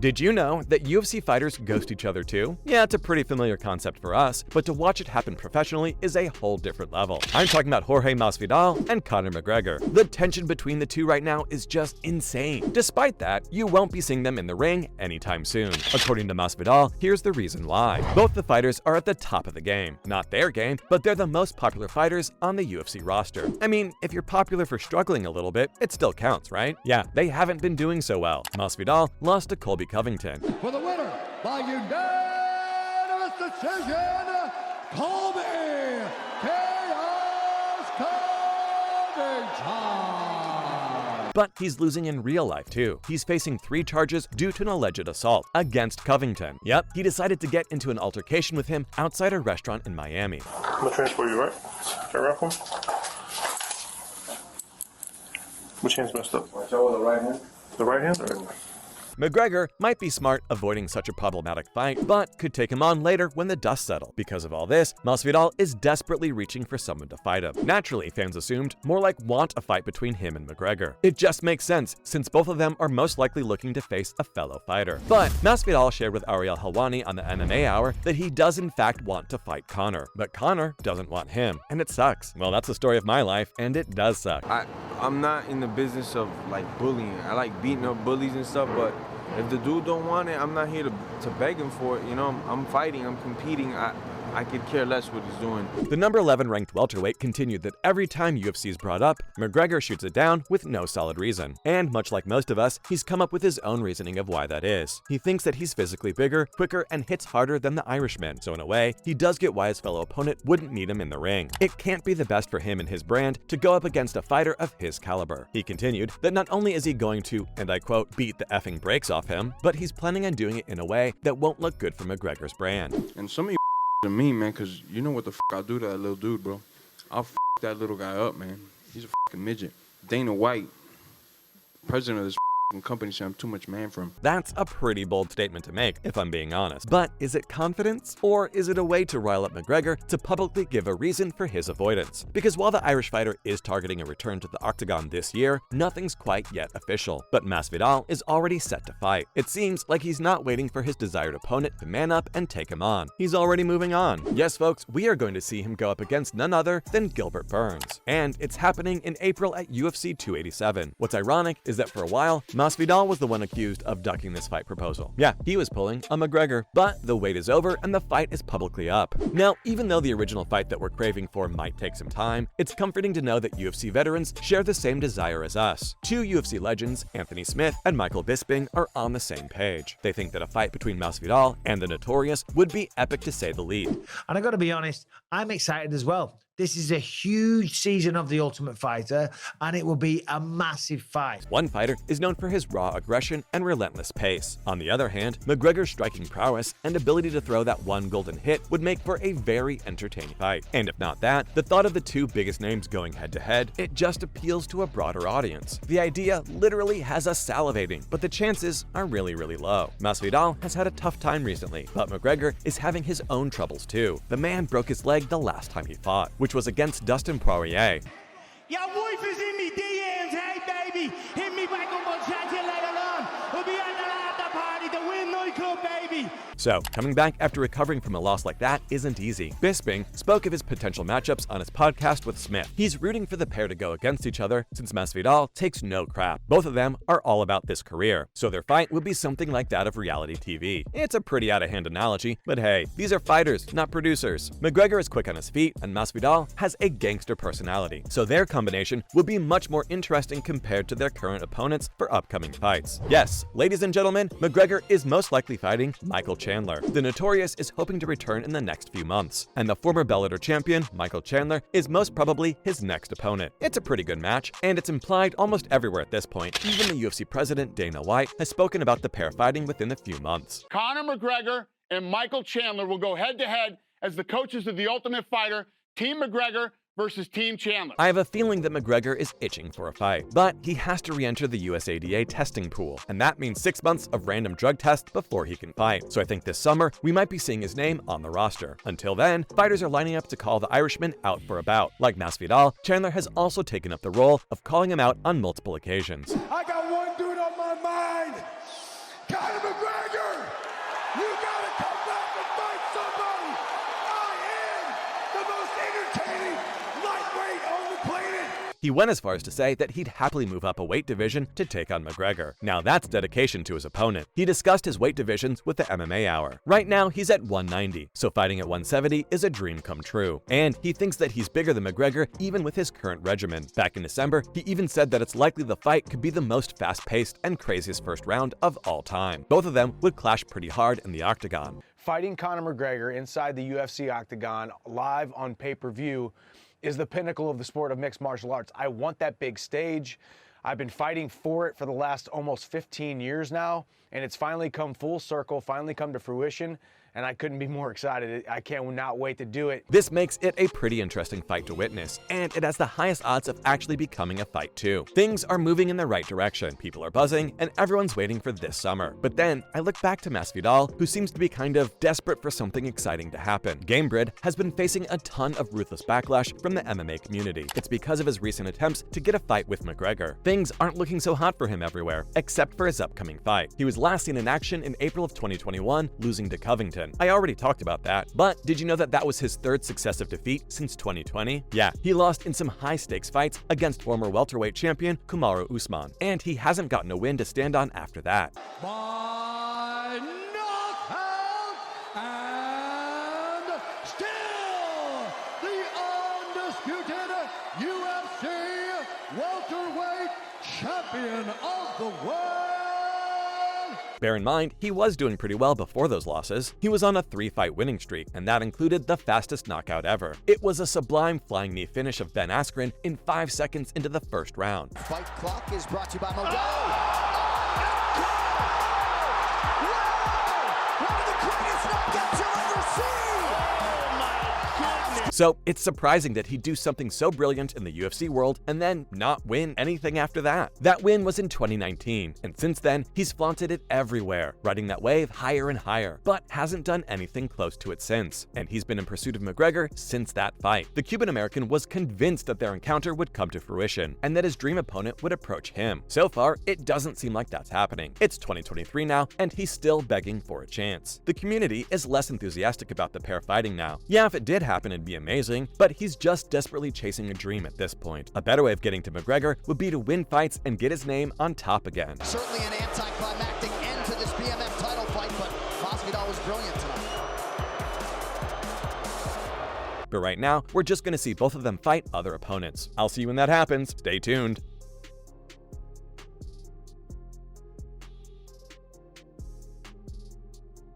Did you know that UFC fighters ghost each other too? Yeah, it's a pretty familiar concept for us, but to watch it happen professionally is a whole different level. I'm talking about Jorge Masvidal and Conor McGregor. The tension between the two right now is just insane. Despite that, you won't be seeing them in the ring anytime soon. According to Masvidal, here's the reason why. Both the fighters are at the top of the game. Not their game, but they're the most popular fighters on the UFC roster. I mean, if you're popular for struggling a little bit, it still counts, right? Yeah, they haven't been doing so well. Masvidal lost to Colby Covington. For the winner by unanimous decision, Colby Chaos Covington. But he's losing in real life too. He's facing 3 charges due to an alleged assault against Covington. Yep, he decided to get into an altercation with him outside a restaurant in Miami. I'm gonna transport you, right? Turn around for me. Which hand's messed up? Watch out with the right hand. The right hand? Or? McGregor might be smart avoiding such a problematic fight, but could take him on later when the dust settles. Because of all this, Masvidal is desperately reaching for someone to fight him. Naturally, fans assumed more like want a fight between him and McGregor. It just makes sense, since both of them are most likely looking to face a fellow fighter. But Masvidal shared with Ariel Helwani on the MMA Hour that he does in fact want to fight Conor, but Conor doesn't want him, and it sucks. Well, that's the story of my life, and it does suck. I'm not in the business of like bullying. I like beating up bullies and stuff, but if the dude don't want it, I'm not here to beg him for it. You know, I'm fighting, I'm competing. I could care less what he's doing. The number 11 ranked welterweight continued that every time UFC is brought up, McGregor shoots it down with no solid reason. And much like most of us, he's come up with his own reasoning of why that is. He thinks that he's physically bigger, quicker, and hits harder than the Irishman. So in a way, he does get why his fellow opponent wouldn't need him in the ring. It can't be the best for him and his brand to go up against a fighter of his caliber. He continued that not only is he going to, and I quote, beat the effing brakes off him, but he's planning on doing it in a way that won't look good for McGregor's brand. And some of you to me, man, because you know what the I'll do to that little dude, bro. I'll that little guy up, man. He's a midget. Dana White, president of this company, said I'm too much man for him. That's a pretty bold statement to make, if I'm being honest. But is it confidence? Or is it a way to rile up McGregor to publicly give a reason for his avoidance? Because while the Irish fighter is targeting a return to the octagon this year, nothing's quite yet official. But Masvidal is already set to fight. It seems like he's not waiting for his desired opponent to man up and take him on. He's already moving on. Yes, folks, we are going to see him go up against none other than Gilbert Burns. And it's happening in April at UFC 287. What's ironic is that for a while, Masvidal was the one accused of ducking this fight proposal. Yeah, he was pulling a McGregor, but the wait is over and the fight is publicly up. Now, even though the original fight that we're craving for might take some time, it's comforting to know that UFC veterans share the same desire as us. 2 UFC legends, Anthony Smith and Michael Bisping, are on the same page. They think that a fight between Masvidal and the Notorious would be epic to say the least. And I got to be honest, I'm excited as well. This is a huge season of The Ultimate Fighter, and it will be a massive fight. One fighter is known for his raw aggression and relentless pace. On the other hand, McGregor's striking prowess and ability to throw that one golden hit would make for a very entertaining fight. And if not that, the thought of the 2 biggest names going head-to-head, it just appeals to a broader audience. The idea literally has us salivating, but the chances are really, really low. Masvidal has had a tough time recently, but McGregor is having his own troubles too. The man broke his leg the last time he fought, which was against Dustin Poirier. Your wife is in me DMs, hey baby, hit me back up, I'll chat to you later on. We'll be at the after party, the Win nightclub, baby. So, coming back after recovering from a loss like that isn't easy. Bisping spoke of his potential matchups on his podcast with Smith. He's rooting for the pair to go against each other since Masvidal takes no crap. Both of them are all about this career, so their fight would be something like that of reality TV. It's a pretty out-of-hand analogy, but hey, these are fighters, not producers. McGregor is quick on his feet, and Masvidal has a gangster personality, so their combination would be much more interesting compared to their current opponents for upcoming fights. Yes, ladies and gentlemen, McGregor is most likely fighting Michael Chandler. The Notorious is hoping to return in the next few months, and the former Bellator champion, Michael Chandler, is most probably his next opponent. It's a pretty good match, and it's implied almost everywhere at this point. Even the UFC president, Dana White, has spoken about the pair fighting within a few months. Conor McGregor and Michael Chandler will go head-to-head as the coaches of The Ultimate Fighter, Team McGregor versus Team Chandler. I have a feeling that McGregor is itching for a fight, but he has to re-enter the USADA testing pool, and that means 6 months of random drug tests before he can fight. So I think this summer, we might be seeing his name on the roster. Until then, fighters are lining up to call the Irishman out for a bout. Like Masvidal, Chandler has also taken up the role of calling him out on multiple occasions. I got one dude on my mind, Conor McGregor. You gotta come back and fight somebody. I am the most entertaining lightweight on the planet. He went as far as to say that he'd happily move up a weight division to take on McGregor. Now that's dedication to his opponent. He discussed his weight divisions with the MMA Hour. Right now, he's at 190, so fighting at 170 is a dream come true. And he thinks that he's bigger than McGregor even with his current regimen. Back in December, he even said that it's likely the fight could be the most fast-paced and craziest first round of all time. Both of them would clash pretty hard in the octagon. Fighting Conor McGregor inside the UFC octagon live on pay-per-view is the pinnacle of the sport of mixed martial arts. I want that big stage. I've been fighting for it for the last almost 15 years now, and it's finally come full circle, finally come to fruition, and I couldn't be more excited. I cannot wait to do it. This makes it a pretty interesting fight to witness, and it has the highest odds of actually becoming a fight too. Things are moving in the right direction, people are buzzing, and everyone's waiting for this summer. But then, I look back to Masvidal, who seems to be kind of desperate for something exciting to happen. Gamebred has been facing a ton of ruthless backlash from the MMA community. It's because of his recent attempts to get a fight with McGregor. Things aren't looking so hot for him everywhere, except for his upcoming fight. He was last seen in action in April of 2021, losing to Covington. I already talked about that, but did you know that that was his third successive defeat since 2020? Yeah, he lost in some high-stakes fights against former welterweight champion Kamaru Usman, and he hasn't gotten a win to stand on after that. By knockout, and still the undisputed UFC welterweight champion of the world. Bear in mind, he was doing pretty well before those losses. He was on a 3-fight winning streak, and that included the fastest knockout ever. It was a sublime flying knee finish of Ben Askren in 5 seconds into the first round. Fight clock is brought to you by Modelo. One of the greatest knockouts you'll ever see! So it's surprising that he'd do something so brilliant in the UFC world and then not win anything after that. That win was in 2019, and since then, he's flaunted it everywhere, riding that wave higher and higher, but hasn't done anything close to it since. And he's been in pursuit of McGregor since that fight. The Cuban-American was convinced that their encounter would come to fruition, and that his dream opponent would approach him. So far, it doesn't seem like that's happening. It's 2023 now, and he's still begging for a chance. The community is less enthusiastic about the pair fighting now. Yeah, if it did happen, it'd be amazing, but he's just desperately chasing a dream at this point. A better way of getting to McGregor would be to win fights and get his name on top again. Certainly an anticlimactic end to this BMF title fight, but Masvidal was brilliant tonight. But right now, we're just gonna see both of them fight other opponents. I'll see you when that happens. Stay tuned.